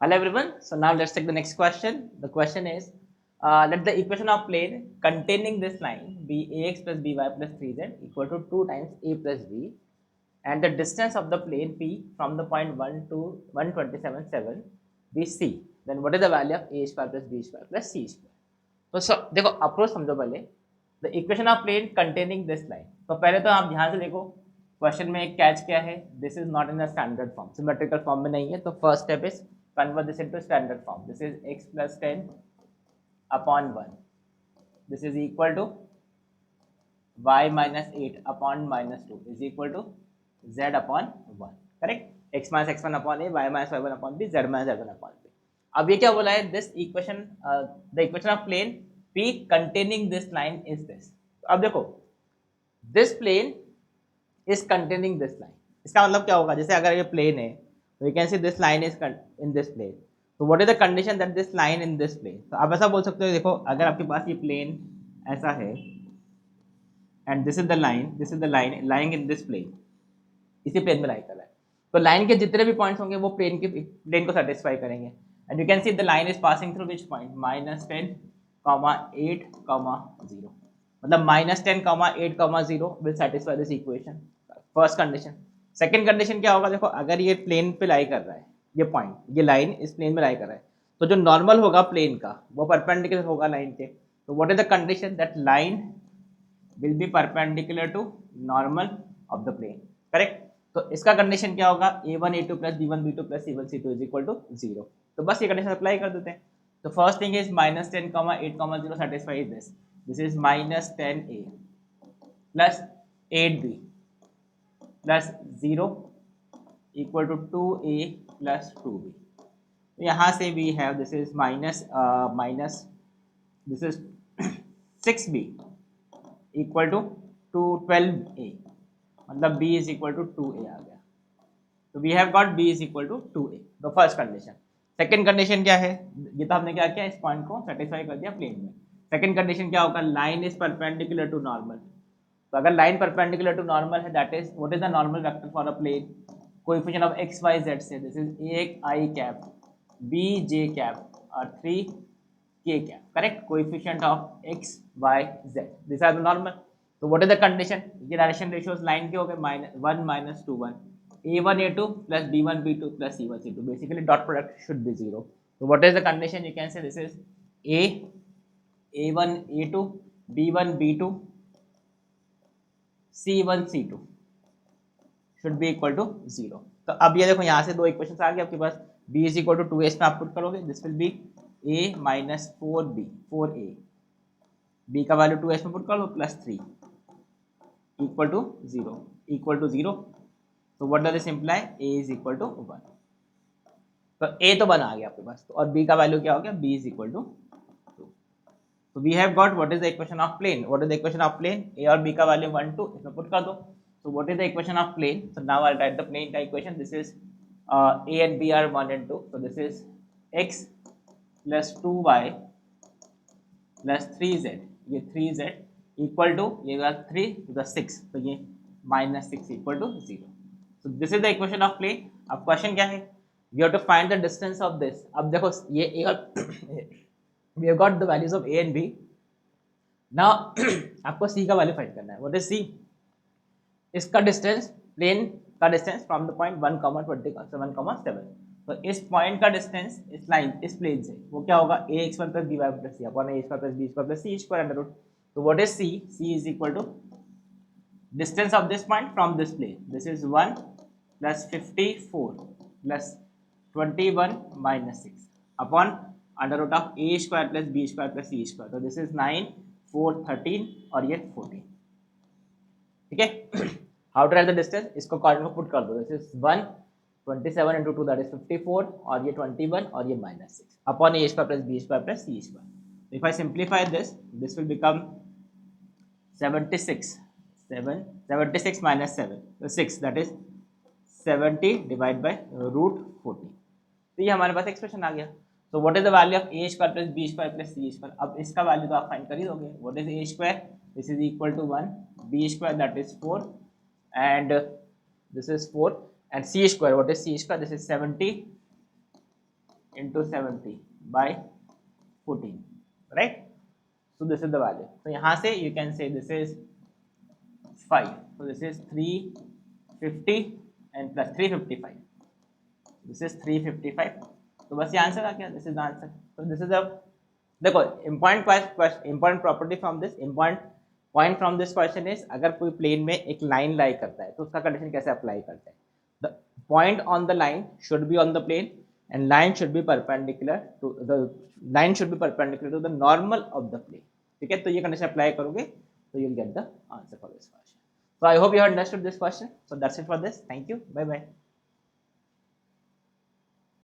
Hello everyone. So now let's take the next question. The question is, let the equation of plane containing this line be ax plus by plus 3z equal to 2 times a plus b, and the distance of the plane p from the point 1 to 127.7 be c. Then what is the value of a square plus b square plus c square? तो देखो approach समझो पहले. The equation of plane containing this line. तो पहले तो आप ध्यान से देखो क्वेश्चन में एक कैच क्या है. This is not in the standard form, symmetrical form में नहीं है. तो first step is convert this into standard form. This is x plus 10 upon 1. This is equal to y minus 8 upon minus 2 is equal to z upon 1. Correct. x minus x1 upon a, y minus y1 upon b, z minus z1 upon b. अब ये क्या बोला है. This equation, the equation of plane p containing this line is this. अब देखो this plane is containing this line. इसका मतलब क्या होगा. जैसे अगर ये प्लेन है तो you can see this line is in this plane. So what is the condition that this line in this plane. तो आप ऐसा बोल सकते हो. देखो अगर आपके पास ये प्लेन ऐसा है and this is the line lying in this plane. इसी प्लेन में लाई कर रहा है. तो लाइन के जितने भी पॉइंट्स होंगे वो प्लेन को सेटिस्फाई करेंगे. And you can see the line is passing through which point -10, 8, 0. मतलब -10, 8, 0 will satisfy this equation. First condition. Second condition क्या होगा. देखो अगर ये प्लेन पे लाई कर रहा है, ये पॉइंट, ये लाइन इस प्लेन में लाई कर रहा है, तो जो नॉर्मल होगा प्लेन का वो परपेंडिकुलर होगा लाइन के. तो what is the condition that line will be perpendicular to normal of the plane. Correct. तो इसका कंडीशन क्या होगा. a1 a2 plus b1 b2 plus c1 c2 is equal to 0. तो बस ये कंडीशन अप्लाई कर देते हैं. तो first thing is -10, 8, 0 satisfies this. This is -10a plus 8b plus 0 equal to 2a plus 2b. तो यहाँ से we have this is minus this is 6b equal to 12a. मतलब b is equal to 2a आ गया. तो we have got b is equal to 2a. तो first condition. Second condition क्या है. ये तो हमने क्या किया, इस पॉइंट को सेटिस्फाई कर दिया प्लेन में. सेकंड कंडीशन क्या होगा. Line is perpendicular to normal. तो अगर लाइन परपेंडिकुलर टू नॉर्मल है, that is what is the normal vector for a plane. Coefficient of x y z से this is a i cap, b j cap और 3 k cap. Correct. Coefficient of x y z, this are the normal. तो what is the condition. ये direction ratios line के हो गए -1 - 2 1. a1 a2 plus b1 b2 plus c1 c2. Basically dot product should be 0. So what is the condition. You can say this is a1 a2 b1 b2 c1 c2 should be equal to 0. तो अब ये देखो यहाँ से दो equations आ गए आपके पास. b is equal to 2a में आप पुट करोगे. This will be a minus 4b 4a. b का वैल्यू 2s में पुट कर लो प्लस 3 इक्वल टू 0. तो what does this imply. a is equal to 1. तो a तो 1 आ गया आपके पास. तो और b का वैल्यू क्या हो गया. b is equal to 2. तो we have got what is the equation of plane. What is the equation of plane. a और b का वैल्यू 1 2 इसमें पुट कर दो. So what is the equation of plane. So now I'll write the plane equation. This is a and b are 1 and 2. So this is x plus 2y plus 3z. ये 3z equal to ये 3 to the 6. तो ये -6 equal to 0. So this is the equation of plane. अब question क्या है. We have to find the distance of this. अब देखो ये a और we have got the values of a and b. Now आपको c का वैल्यू फाइंड करना है. What is c. इसका डिस्टेंस, प्लेन का डिस्टेंस फ्रॉम द पॉइंट 1, 27, 7. तो इस पॉइंट का डिस्टेंस इस लाइन, इस प्लेन से वो क्या होगा. ax1 plus by plus c upon a2 plus b square plus c square under root. तो what is c. c is equal to distance of this point from this plane. This is 1 plus 54 plus 21 minus 6 upon under root of a square plus b square plus c square. तो this is 9, 4, 13 और ये 14. ठीक है. How to write the distance. इसको coordinate में put कर दो. This is 1 27 into 2 that is 54 और ये 21 और ये -6 upon a square plus b square plus c square. If I simplify this, this will become 76 minus 7 so 6, that is 70 divided by root 40. तो ये हमारे पास एक्सप्रेशन आ गया. So what is the value of a square plus b square plus c square. अब इसका value तो आप find कर ही दोगे. What is a square. This is equal to 1, b square that is 4 and this is 4 and c square. What is c square. This is 70 into 70 by 14, right? So this is the value. So यहाँ से you can say this is 5. So this is 350 and plus 355. This is 355. तो बस ये answer आ गया. This is the answer. So this is the देखो important property from this important point from this question is अगर कोई plane में एक line lie करता है तो उसका condition कैसे apply करते हैं. The point on the line should be on the plane and line should be perpendicular to the normal of the plane. ठीक है, तो ये condition apply करोगे तो you'll get the answer for this question. So I hope you have understood this question. So that's it for this. Thank you. Bye bye.